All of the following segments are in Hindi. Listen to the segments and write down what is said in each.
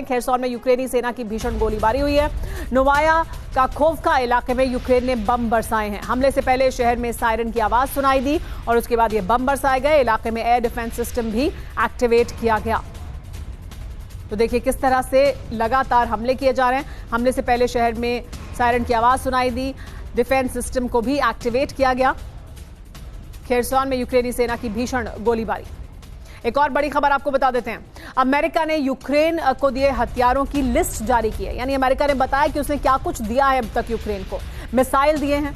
हैं। खेरसौन में यूक्रेनी सेना की भीषण गोलीबारी हुई है। नोवाया का खोवका इलाके में यूक्रेन ने बम बरसाए हैं। हमले से पहले शहर में सायरन की आवाज सुनाई दी और उसके बाद ये बम बरसाए गए। इलाके में एयर डिफेंस सिस्टम भी एक्टिवेट किया गया। तो देखिए किस तरह से लगातार हमले किए जा रहे हैं। हमले से पहले शहर में सायरन की आवाज सुनाई दी, डिफेंस सिस्टम को भी एक्टिवेट किया गया। खेरसौन में यूक्रेनी सेना की भीषण गोलीबारी। एक और बड़ी खबर आपको बता देते हैं। अमेरिका ने यूक्रेन को दिए हथियारों की लिस्ट जारी की है। यानी अमेरिका ने बताया कि उसने क्या कुछ दिया है अब तक यूक्रेन को। मिसाइल दिए हैं,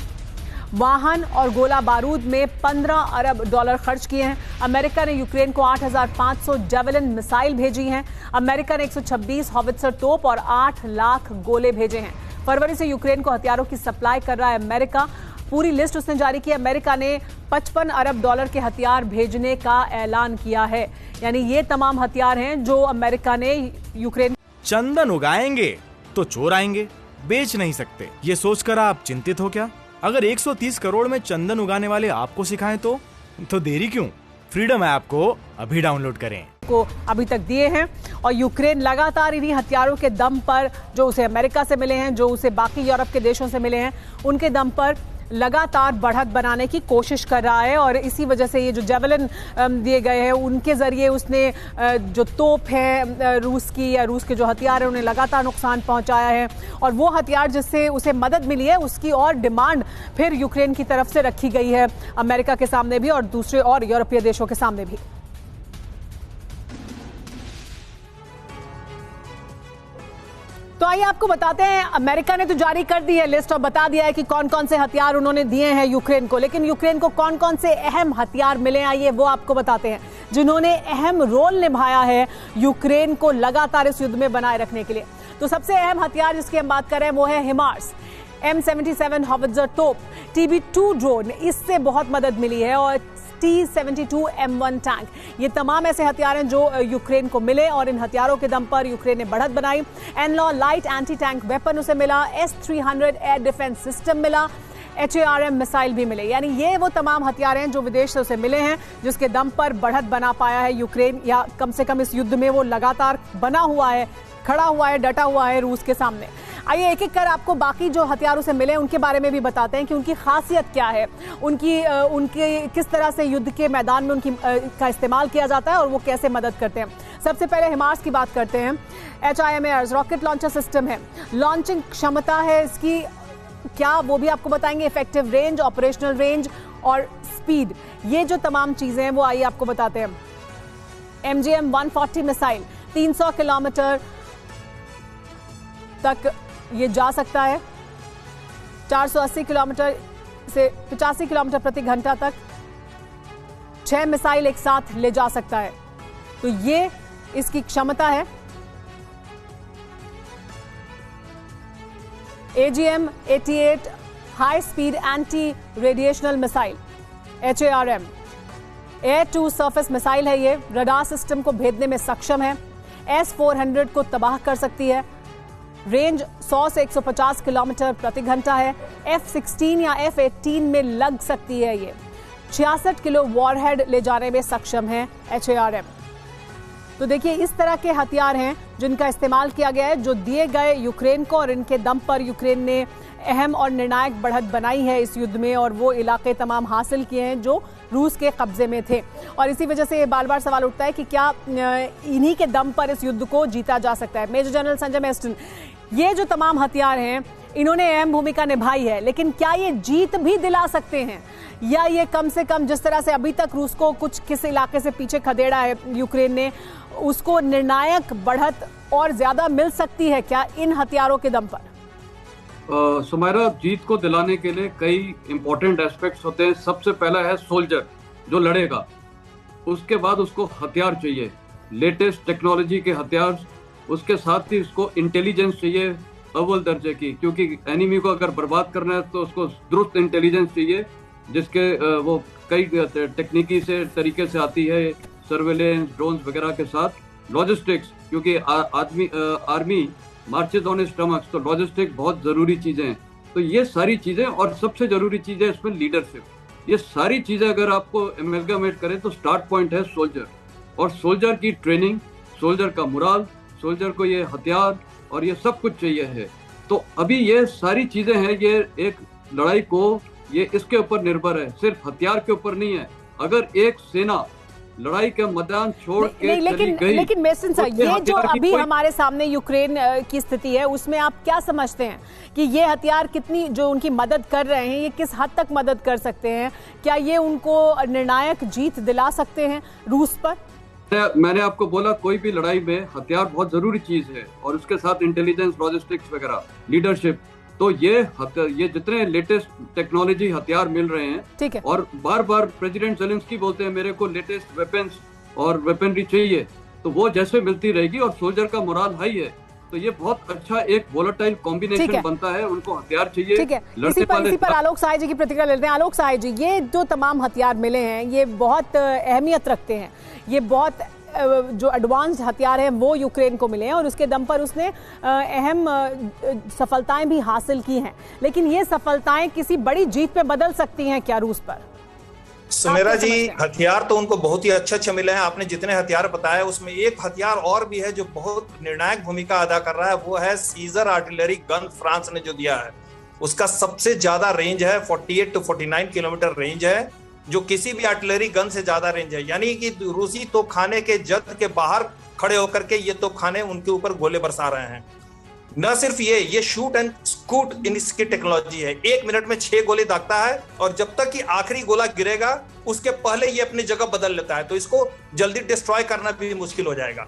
वाहन और गोला बारूद में $15 अरब खर्च किए हैं। अमेरिका ने यूक्रेन को 8,500 जेवलिन मिसाइल भेजी हैं। अमेरिका ने 126 हॉवित्जर तोप और 8 लाख गोले भेजे हैं। फरवरी से यूक्रेन को हथियारों की सप्लाई कर रहा है अमेरिका। पूरी लिस्ट उसने जारी की। अमेरिका ने $55 अरब के हथियार भेजने का ऐलान किया है। यानी ये तमाम हथियार हैं जो अमेरिका ने यूक्रेन। चंदन उगाएंगे तो चोर आएंगे, बेच नहीं सकते, ये सोचकर आप चिंतित हो क्या? अगर 130 करोड़ में चंदन उगाने वाले आपको सिखाएं तो देरी क्यों? फ्रीडम ऐप को अभी डाउनलोड करें। को अभी तक दिए हैं और यूक्रेन लगातार इन्हीं हथियारों के दम पर, जो उसे अमेरिका से मिले हैं, जो उसे बाकी यूरोप के देशों से मिले हैं, उनके दम पर लगातार बढ़त बनाने की कोशिश कर रहा है। और इसी वजह से ये जो जेवलिन दिए गए हैं उनके जरिए उसने जो तोप है रूस की या रूस के जो हथियार हैं उन्हें लगातार नुकसान पहुंचाया है। और वो हथियार जिससे उसे मदद मिली है उसकी और डिमांड फिर यूक्रेन की तरफ से रखी गई है, अमेरिका के सामने भी और दूसरे और यूरोपीय देशों के सामने भी। तो आइए आपको बताते हैं, अमेरिका ने तो जारी कर दी है लिस्ट और बता दिया है कि कौन कौन से हथियार उन्होंने दिए हैं यूक्रेन को। लेकिन यूक्रेन को कौन कौन से अहम हथियार मिले, आइए वो आपको बताते हैं, जिन्होंने अहम रोल निभाया है यूक्रेन को लगातार इस युद्ध में बनाए रखने के लिए। तो सबसे अहम हथियार जिसकी हम बात कर रहे हैं वो है हिमार्स M77 हॉवित्जर तोप, TB2 ड्रोन, इससे बहुत मदद मिली है, और T-72 M1 टैंक। ये तमाम ऐसे हथियार हैं जो यूक्रेन को मिले और इन हथियारों के दम पर यूक्रेन ने बढ़त बनाई। एनलॉ लाइट एंटी टैंक वेपन उसे मिला, S-300 एयर डिफेंस सिस्टम मिला, HARM मिसाइल भी मिले। यानी ये वो तमाम हथियार हैं जो विदेश से उसे मिले हैं, जिसके दम पर बढ़त बना पाया है यूक्रेन, या कम से कम इस युद्ध में वो लगातार बना हुआ है, खड़ा हुआ है, डटा हुआ है रूस के सामने। आइए एक एक कर आपको बाकी जो हथियारों से मिले उनके बारे में भी बताते हैं कि उनकी खासियत क्या है, उनकी किस तरह से युद्ध के मैदान में उनकी का इस्तेमाल किया जाता है और वो कैसे मदद करते हैं। सबसे पहले हिमार्स की बात करते हैं। HIMARS रॉकेट लॉन्चर सिस्टम है, लॉन्चिंग क्षमता है इसकी क्या वो भी आपको बताएंगे, इफेक्टिव रेंज, ऑपरेशनल रेंज और स्पीड, ये जो तमाम चीजें हैं वो आइए आपको बताते हैं। MGM 140 मिसाइल 300 किलोमीटर तक ये जा सकता है, 480 किलोमीटर से 85 किलोमीटर प्रति घंटा तक 6 मिसाइल एक साथ ले जा सकता है। तो ये इसकी क्षमता है। AGM-88 high speed anti radiational missile, HARM air to surface missile है। ये रडार सिस्टम को भेदने में सक्षम है, S-400 को तबाह कर सकती है। रेंज 100 से 150 किलोमीटर प्रति घंटा है। F-16 या F-18 में लग सकती है। ये 66 किलो वॉरहेड ले जाने में सक्षम है HARM। तो देखिए इस तरह के हथियार हैं जिनका इस्तेमाल किया गया है, जो दिए गए यूक्रेन को, और इनके दम पर यूक्रेन ने अहम और निर्णायक बढ़त बनाई है इस युद्ध में, और वो इलाके तमाम हासिल किए हैं जो रूस के कब्जे में थे। और इसी वजह से ये बार बार सवाल उठता है कि क्या इन्हीं के दम पर इस युद्ध को जीता जा सकता है। मेजर जनरल संजय मेस्टन, ये जो तमाम हथियार हैं इन्होंने अहम भूमिका निभाई है, लेकिन क्या ये जीत भी दिला सकते हैं, या ये कम से कम जिस तरह से अभी तक रूस को कुछ किस इलाके से पीछे खदेड़ा है यूक्रेन ने, उसको निर्णायक बढ़त और ज्यादा मिल सकती है क्या इन हथियारों के दम पर? सुमायरा, जीत को दिलाने के लिए कई इंपॉर्टेंट एस्पेक्ट्स होते हैं। सबसे पहला है सोल्जर जो लड़ेगा, उसके बाद उसको हथियार चाहिए, लेटेस्ट टेक्नोलॉजी के हथियार, उसके साथ ही उसको इंटेलिजेंस चाहिए अव्वल दर्जे की, क्योंकि एनिमी को अगर बर्बाद करना है तो उसको दुरुस्त इंटेलिजेंस चाहिए, जिसके वो कई टेक्निकी से तरीके से आती है, सर्वेलेंस, ड्रोन्स वगैरह के साथ। लॉजिस्टिक्स, क्योंकि आर्मी मार्चेज ऑन स्टमक्स, तो लॉजिस्टिक्स बहुत जरूरी चीजें हैं। तो ये सारी चीजें, और सबसे जरूरी चीज है इसमें लीडरशिप। ये सारी चीजें अगर आपको एमलगमेट करें तो स्टार्ट पॉइंट है सोल्जर, और सोल्जर की ट्रेनिंग, सोल्जर का मुराल, सोल्जर को ये हथियार और ये सब कुछ चाहिए है। तो अभी ये सारी चीजें हैं, ये एक लड़ाई को ये इसके ऊपर निर्भर है, सिर्फ हथियार के ऊपर नहीं है। अगर एक सेना लड़ाई का मैदान छोड़ के चली गई, लेकिन मेसन सर, ये जो अभी कोई... हमारे सामने यूक्रेन की स्थिति है, उसमें आप क्या समझते हैं कि ये हथियार कितनी जो उनकी मदद कर रहे हैं, ये किस हद तक मदद कर सकते हैं? क्या ये उनको निर्णायक जीत दिला सकते हैं रूस पर? मैंने आपको बोला, कोई भी लड़ाई में हथियार बहुत जरूरी चीज है, और उसके साथ इंटेलिजेंस, लॉजिस्टिक्स वगैरह, लीडरशिप। तो ये जितने लेटेस्ट टेक्नोलॉजी हथियार मिल रहे हैं, ठीक है, और बार बार प्रेसिडेंट ज़ेलेंस्की बोलते हैं मेरे को लेटेस्ट वेपन्स और वेपनरी चाहिए, तो वो जैसे मिलती रहेगी और सोल्जर का मोराल हाई है, तो ये बहुत अच्छा एक वोलेटाइल कॉम्बिनेशन बनता है। उनको हथियार चाहिए। ठीक है, इसी पर आलोक सहाय जी की प्रतिक्रिया लेते हैं। आलोक सहाय जी, ये जो तमाम हथियार मिले हैं, ये बहुत अहमियत रखते हैं, ये बहुत जो एडवांस्ड हथियार हैं वो यूक्रेन को मिले हैं, और उसके दम पर उसने अहम सफलताएं भी हासिल की हैं। लेकिन ये सफलताएं किसी बड़ी जीत पे बदल सकती हैं क्या रूस पर? सुमेरा जी, हथियार तो उनको बहुत ही अच्छे मिले हैं। आपने जितने हथियार बताए उसमें एक हथियार और भी है जो बहुत निर्णायक भूमिका अदा कर रहा है, वो है सीजर आर्टिलरी गन। फ्रांस ने जो दिया है उसका सबसे ज्यादा रेंज है, 48 to 49 किलोमीटर रेंज है, जो किसी भी आर्टिलरी गन से ज्यादा रेंज है। यानी कि रूसी तोपखाने के जद के बाहर खड़े होकर के ये तोपखाने उनके ऊपर गोले बरसा रहे हैं। न सिर्फ ये शूट एंड स्कूट इसकी टेक्नोलॉजी है। 1 मिनट में 6 गोले दागता है, और जब तक कि आखिरी गोला गिरेगा उसके पहले ये अपनी जगह बदल लेता है, तो इसको जल्दी डिस्ट्रॉय करना भी मुश्किल हो जाएगा।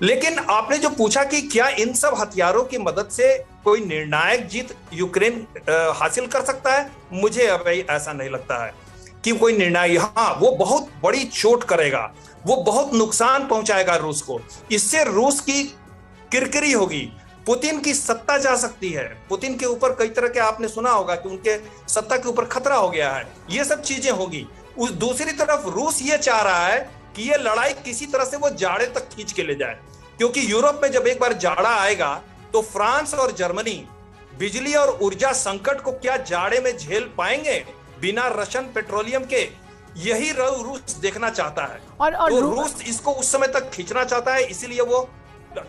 लेकिन आपने जो पूछा कि क्या इन सब हथियारों की मदद से कोई निर्णायक जीत यूक्रेन हासिल कर सकता है, मुझे अभी ऐसा नहीं लगता है कि कोई निर्णय। हाँ, वो बहुत बड़ी चोट करेगा, वो बहुत नुकसान पहुंचाएगा रूस को। इससे रूस की किरकिरी होगी, पुतिन की सत्ता जा सकती है। पुतिन के ऊपर कई तरह के आपने सुना होगा कि उनके सत्ता के ऊपर खतरा हो गया है, ये सब चीजें होगी। उस दूसरी तरफ रूस ये चाह रहा है कि ये लड़ाई किसी तरह से वो जाड़े तक खींच के ले जाए, क्योंकि यूरोप में जब एक बार जाड़ा आएगा तो फ्रांस और जर्मनी बिजली और ऊर्जा संकट को क्या जाड़े में झेल पाएंगे बिना रशियन पेट्रोलियम के? यही रूस देखना चाहता है, और तो रूस इसको उस समय तक खींचना चाहता है, इसीलिए वो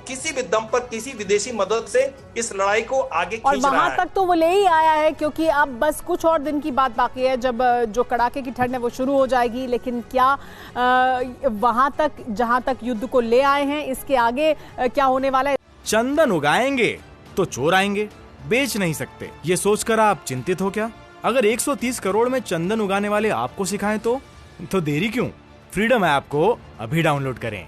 किसी भी दम पर किसी विदेशी मदद से इस लड़ाई को आगे खींच रहा है। और वहां तक तो वो ले ही आया है, क्योंकि अब बस कुछ और दिन की बात बाकी है जब जो कड़ाके की ठंड है वो शुरू हो जाएगी। लेकिन क्या वहां तक, जहां तक युद्ध को ले आए हैं, इसके आगे क्या होने वाला है? चंदन उगाएंगे तो चोर आएंगे, बेच नहीं सकते, ये सोचकर आप चिंतित हो क्या? अगर 130 करोड़ में चंदन उगाने वाले आपको सिखाएं तो देरी क्यों? फ्रीडम ऐप को अभी डाउनलोड करें।